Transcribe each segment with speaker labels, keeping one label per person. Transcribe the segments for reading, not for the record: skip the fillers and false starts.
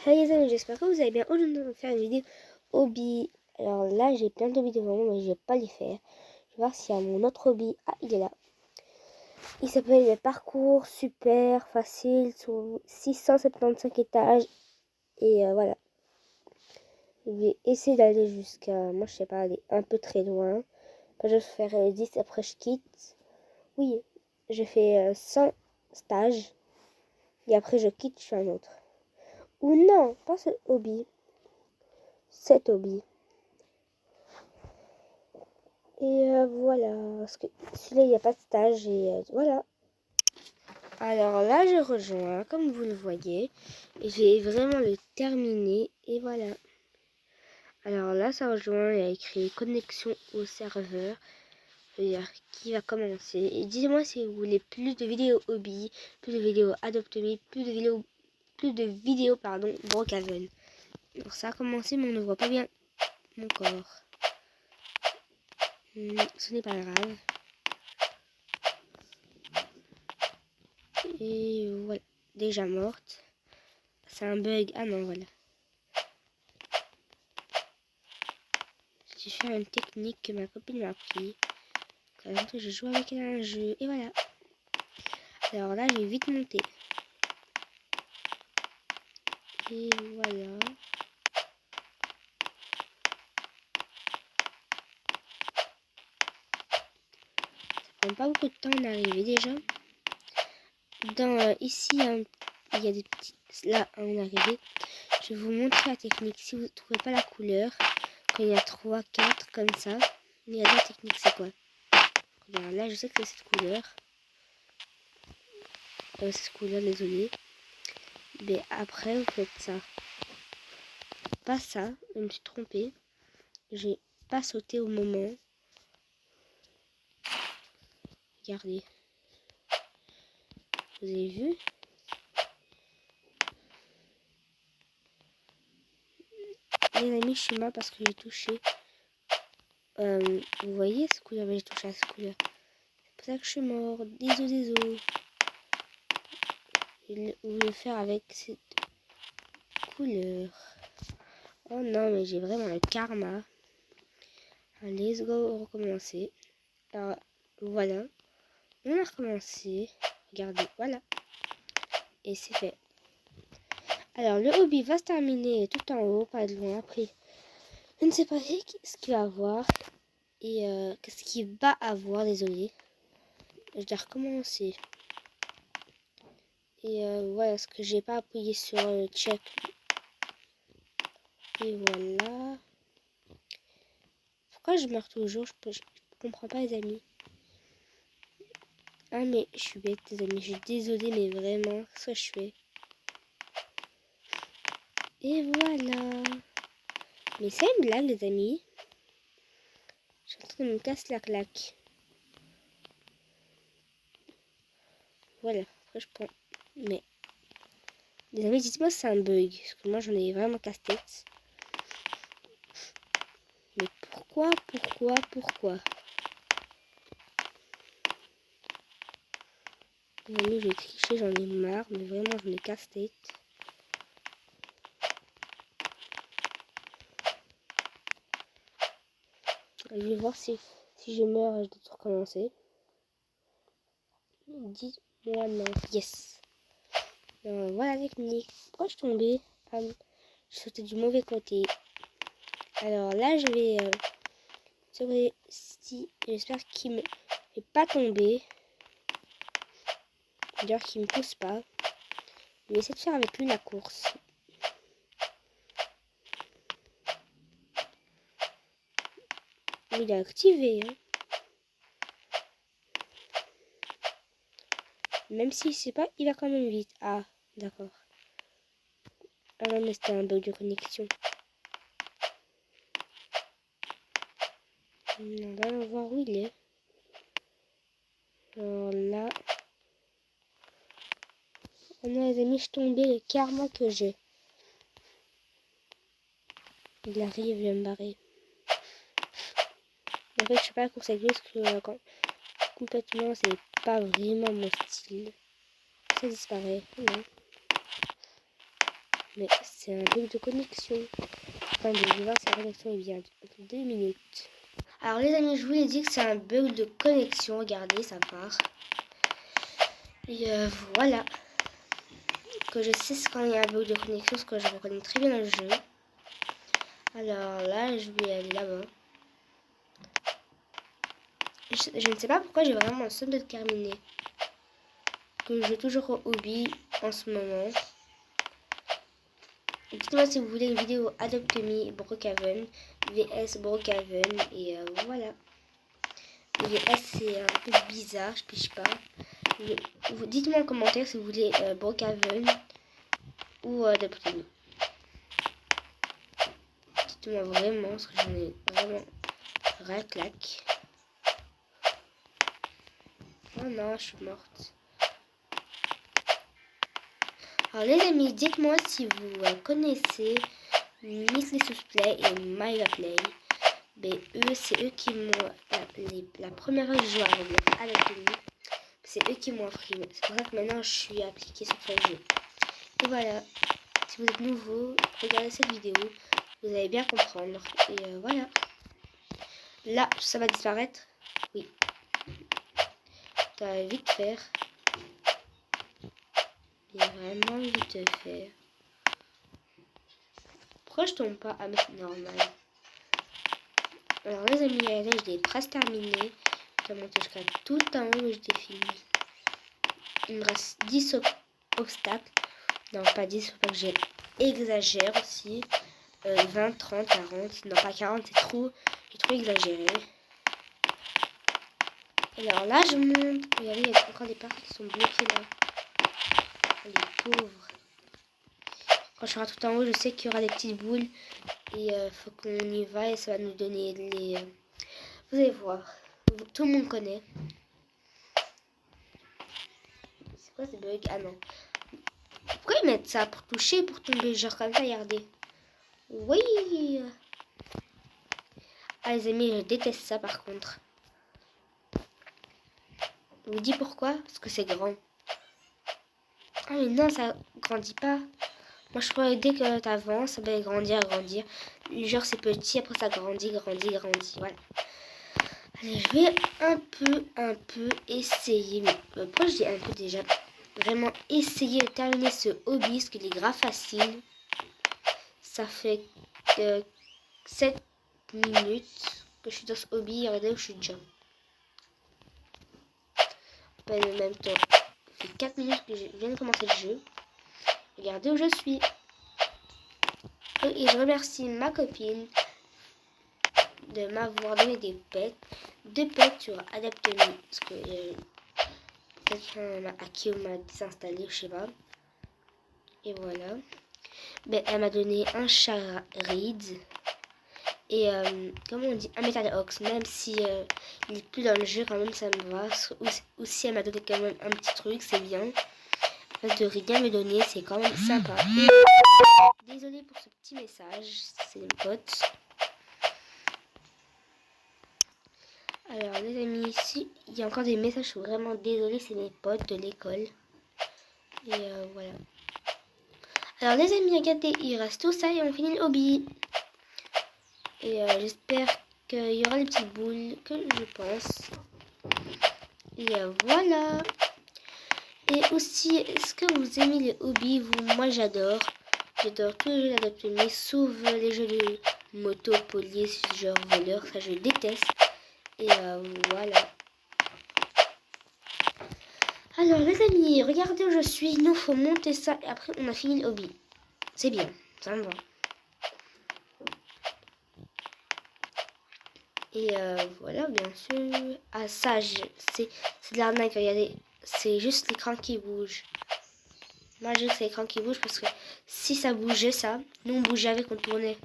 Speaker 1: Hey les amis, j'espère que vous allez bien. Aujourd'hui, on va faire une vidéo hobby. Alors là, j'ai plein de hobbies devant moi, mais je vais pas les faire. Je vais voir s'il y a mon autre hobby. Ah, il est là. Il s'appelle les parcours super facile sur 675 étages. Et voilà. Je vais essayer d'aller jusqu'à, moi je sais pas, aller un peu très loin. Après, je vais faire 10, après je quitte. Oui, je fais 100 stages. Et après je quitte, je fais un autre. Ou non, pas ce hobby. Cet hobby. Et voilà, parce que celui-là, il n'y a pas de stage, et voilà. Alors là, je rejoins, comme vous le voyez, et j'ai vraiment le terminé, et voilà. Alors là, ça rejoint, il y a écrit connexion au serveur, c'est-à-dire qui va commencer. Et dites-moi si vous voulez plus de vidéos hobby, plus de vidéos Adopt Me, plus de vidéos, pardon, Brookhaven. Alors ça a commencé, mais on ne voit pas bien mon corps. Ce n'est pas grave. Et voilà, déjà morte. C'est un bug. Ah non, voilà. Je vais faire une technique que ma copine m'a appris. Quand je joue avec elle à un jeu. Et voilà. Alors là, j'ai vite monté. Et voilà. Ça prend pas beaucoup de temps d'arriver déjà. Dans ici, il y a des petites... Là, on est arrivé. Je vais vous montrer la technique. Si vous ne trouvez pas la couleur, quand il y a 3, 4 comme ça, il y a deux techniques. C'est quoi? Regarde, là, je sais que c'est cette couleur. Cette couleur, désolé. Mais après, vous faites ça. Pas ça, je me suis trompée. J'ai pas sauté au moment. Regardez. Vous avez vu? Les amis, je suis mal parce que j'ai touché. Vous voyez ce couleur? J'ai touché à ce couleur. C'est pour ça que je suis mort. Désolé. Je voulais le faire avec cette couleur. Oh non, mais j'ai vraiment le karma. Allez, let's go, recommencer. Alors, voilà. On a recommencé. Regardez, voilà. Et c'est fait. Alors, le hobby va se terminer tout en haut, pas de loin. Après, je ne sais pas ce qu'il va avoir. Et qu'est-ce qu'il va avoir, désolé. Je dois recommencer. Et voilà, parce que j'ai pas appuyé sur check. Et voilà. Pourquoi je meurs toujours? Je comprends pas, les amis. Ah, mais je suis bête, les amis. Je suis désolée, mais vraiment, ce que je fais. Et voilà. Mais c'est une blague, les amis. Je suis en train de me casser la claque. Voilà. Après, je prends. Mais, les amis, dites-moi si c'est un bug. Parce que moi, j'en ai vraiment casse-tête. Mais pourquoi? Les amis, je vais tricher, j'en ai marre. Mais vraiment, j'en ai casse-tête. Je vais voir si je meurs, je dois tout recommencer. Dis-moi non. Yes. Voilà la technique. Pourquoi je suis tombée? Je sautais du mauvais côté. Alors là, je vais sauver si. J'espère qu'il me fait pas tomber. D'ailleurs, qu'il me pousse pas. Je vais essayer de faire avec lui la course. Il est activé. Hein. Même s'il sait pas, il va quand même vite. Ah, d'accord. Ah non, mais c'était un bug de connexion. On va voir où il est. Alors là. Oh non, les amis, je suis tombée. Le karma que j'ai. Il arrive, il va me barrer. En fait, je sais pas la course avec lui parce que complètement, c'est pas vraiment mon style. Ça disparaît. Non. Mais c'est un bug de connexion. Attendez, je vais voir si la connexion est bien. 2 minutes. Alors les amis, je vous ai dit que c'est un bug de connexion. Regardez, ça part. Et voilà. Que je sais quand il y a un bug de connexion, parce que je reconnais très bien le jeu. Alors là, je vais aller là-bas. Je ne sais pas pourquoi j'ai vraiment le seum de terminer. Que je joue toujours au hobby en ce moment. Dites-moi si vous voulez une vidéo Adopt Me Brookhaven vs Brookhaven. Et voilà. VS c'est un peu bizarre, je piche pas. Dites-moi en commentaire si vous voulez Brookhaven ou Adopt Me. Dites-moi vraiment, parce que j'en ai vraiment rien claque. Oh non, je suis morte. Alors les amis, dites-moi si vous connaissez Miss Lessus Play et Myla Play. Mais eux, c'est eux qui m'ont... La première fois que je joue à Roblox à la télé, c'est eux qui m'ont appris. C'est pour ça que maintenant je suis appliquée sur ce jeu. Et voilà, si vous êtes nouveau, regardez cette vidéo, vous allez bien comprendre. Et voilà. Là, ça va disparaître. Oui. Ça va vite faire. Et vraiment vite faire. Pourquoi je tombe pas à mettre normal? Alors les amis, là je l'ai presque terminé. Je vais monter jusqu'à tout en haut et je l'ai fini. Il me reste 10 obstacles. Non, pas 10, faut pas que j'exagère aussi. 20, 30, 40. Non, pas 40, c'est trop exagéré. Alors là, je monte. Regardez, il y a encore des parties qui sont bloquées là. Les pauvres. Quand je serai tout en haut, je sais qu'il y aura des petites boules. Et faut qu'on y va et ça va nous donner les... Vous allez voir. Tout le monde connaît. C'est quoi ce bug? Ah non. Pourquoi ils mettent ça? Pour toucher, pour tomber, genre comme ça, regardez. Oui. Ah les amis, je déteste ça par contre. Je vous dis pourquoi? Parce que c'est grand. Ah mais non, ça grandit pas. Moi je crois que dès que t'avances, ça va grandir, grandir. Genre c'est petit, après ça grandit, grandit, grandit. Voilà. Allez, je vais un peu essayer. Mais pourquoi je dis un peu déjà? Vraiment essayer de terminer ce hobby, parce qu'il est grave facile. Ça fait 7 minutes que je suis dans ce hobby. Regardez où je suis déjà. Pas en même temps. Ça fait 4 minutes que je viens de commencer le jeu. Regardez où je suis. Et je remercie ma copine de m'avoir donné des pets. 2 pets sur Adopt Me. Parce que quelqu'un m'a hacké ou m'a désinstallé, je sais pas. Et voilà. Ben, elle m'a donné un chat Reed. Et comment on dit, un Metal Ox. Même si il est plus dans le jeu, quand même ça me va. Aussi elle m'a donné quand même un petit truc, c'est bien. Parce de rien me donner, c'est quand même sympa. Désolée pour ce petit message, c'est mes potes. Alors les amis, ici, il y a encore des messages, je suis vraiment désolée, c'est mes potes de l'école. Et voilà. Alors les amis, regardez, il reste tout ça et on finit le hobby. Et j'espère qu'il y aura des petites boules, que je pense. Et voilà. Et aussi, est-ce que vous aimez les hobbies? Moi j'adore. J'adore tous les jeux d'Adopt Me, sauf les jeux de moto, police, genre voleur, ça je déteste. Et voilà. Alors les amis, regardez où je suis, il nous faut monter ça et après on a fini le hobby. C'est bien, ça me va. Et voilà, bien sûr. Ah ça, c'est de l'arnaque, regardez. C'est juste l'écran qui bouge. Moi, je dis que c'est l'écran qui bouge parce que si ça bougeait, ça, nous on bougeait avec, on tournait.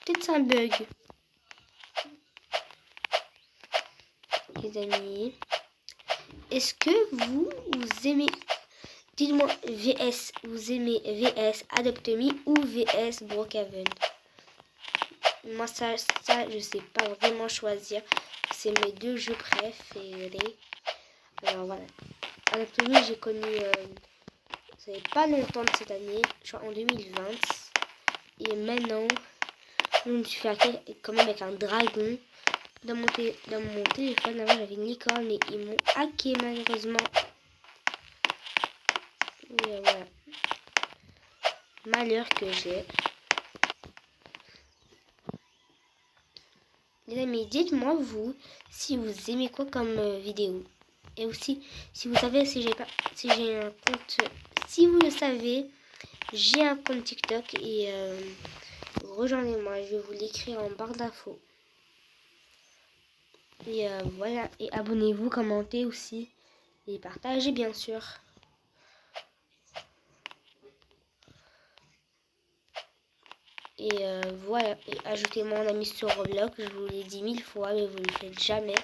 Speaker 1: Peut-être c'est un bug. Les amis, est-ce que vous aimez... Dites-moi VS, vous aimez VS Adopt Me ou VS Brookhaven? Moi, ça, je sais pas vraiment choisir. C'est mes 2 jeux préférés. Alors voilà. Adopt Me, j'ai connu... ça fait pas longtemps de cette année. Je crois en 2020. Et maintenant, je me suis fait hacker quand même avec un dragon. Dans mon téléphone, avant j'avais une licorne, mais ils m'ont hacké malheureusement. Et voilà. Malheur que j'ai. Les amis, dites-moi vous si vous aimez quoi comme vidéo. Et aussi, si vous savez si j'ai un compte, si vous le savez, j'ai un compte TikTok et rejoignez-moi, je vais vous l'écrire en barre d'infos. Et voilà, et abonnez-vous, commentez aussi et partagez bien sûr. Et voilà, et ajoutez-moi en ami sur Roblox, je vous l'ai dit 1000 fois, mais vous ne le faites jamais.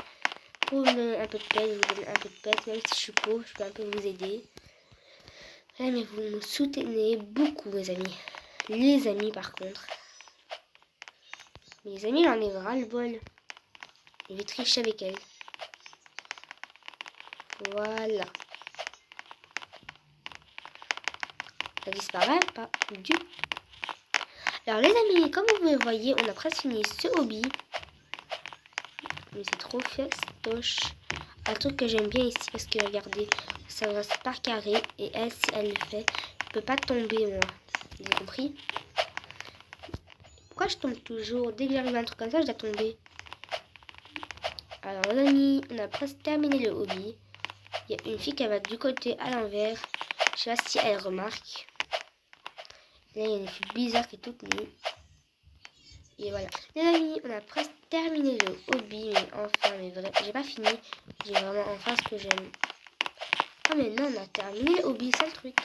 Speaker 1: Pour me donner un peu de peine, je vous donne un peu de peine, même si je suis pauvre, je peux un peu vous aider. Ouais, mais vous me soutenez beaucoup, mes amis. Les amis, par contre. Les amis, j'en ai ras le bol. Je vais tricher avec elle. Voilà. Ça disparaît pas du. Alors, les amis, comme vous le voyez, on a presque fini ce hobby. Mais c'est trop festoche. Un truc que j'aime bien ici, parce que regardez, ça reste par carré. Et elle, si elle le fait, je peux pas tomber, moi. Vous avez compris? Pourquoi je tombe toujours? Dès que j'arrive à un truc comme ça, je dois tomber. Alors, les amis, on a presque terminé le hobby. Il y a une fille qui va du côté à l'envers. Je sais pas si elle remarque. Là, il y a une fille bizarre qui est toute nue. Et voilà. Les amis, on a presque terminé le hobby. Mais enfin, mais vrai, j'ai pas fini. J'ai vraiment enfin ce que j'aime. Ah, mais non, on a terminé le hobby, c'est le truc.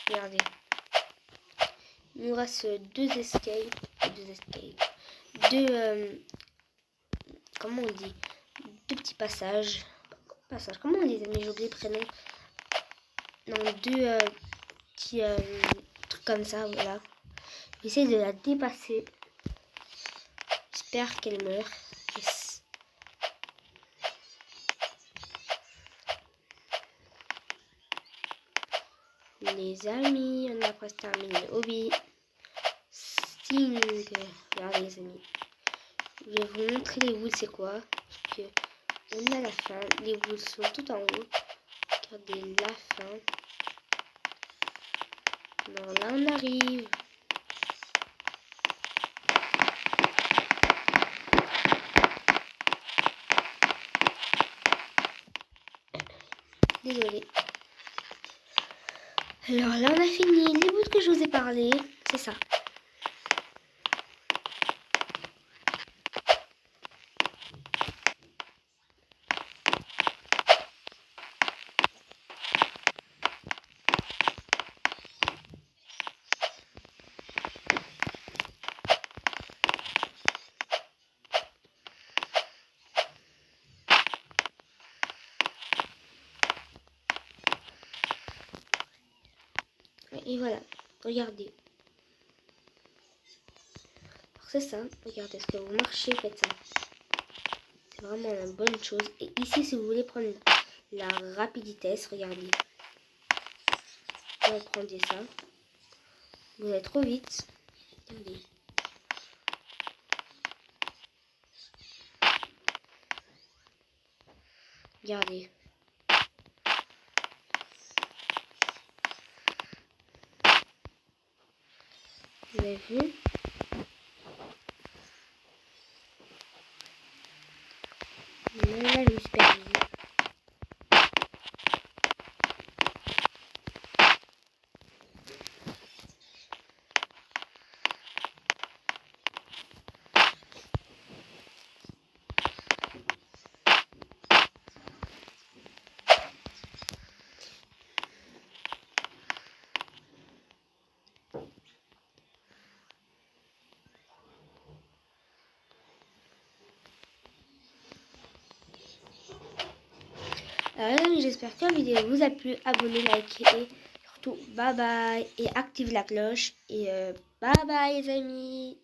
Speaker 1: Regardez. Il nous reste deux escapes. Comment on dit? Deux petits passages. Comment on les a mis? J'ai oublié le prénom. Non, deux petits trucs comme ça, voilà. J'essaie de la dépasser. J'espère qu'elle meurt. Yes. Les amis, on a presque terminé le hobby. Sting. Regardez les amis. Je vais vous montrer les boules, c'est quoi. Parce que on a la fin. Les boules sont tout en haut. Regardez la fin. Alors là, on arrive. Désolée. Alors là, on a fini. Les boules que je vous ai parlé, c'est ça. Et voilà, regardez. C'est ça, regardez, est-ce que vous marchez, faites ça. C'est vraiment une bonne chose. Et ici, si vous voulez prendre la rapidité, regardez. Vous prenez ça. Vous allez trop vite. Regardez. Regardez. Vous avez vu? Là, je me suis perdue. Alors les amis, j'espère que la vidéo vous a plu. Abonnez, likez et surtout bye bye. Et activez la cloche. Et bye bye les amis.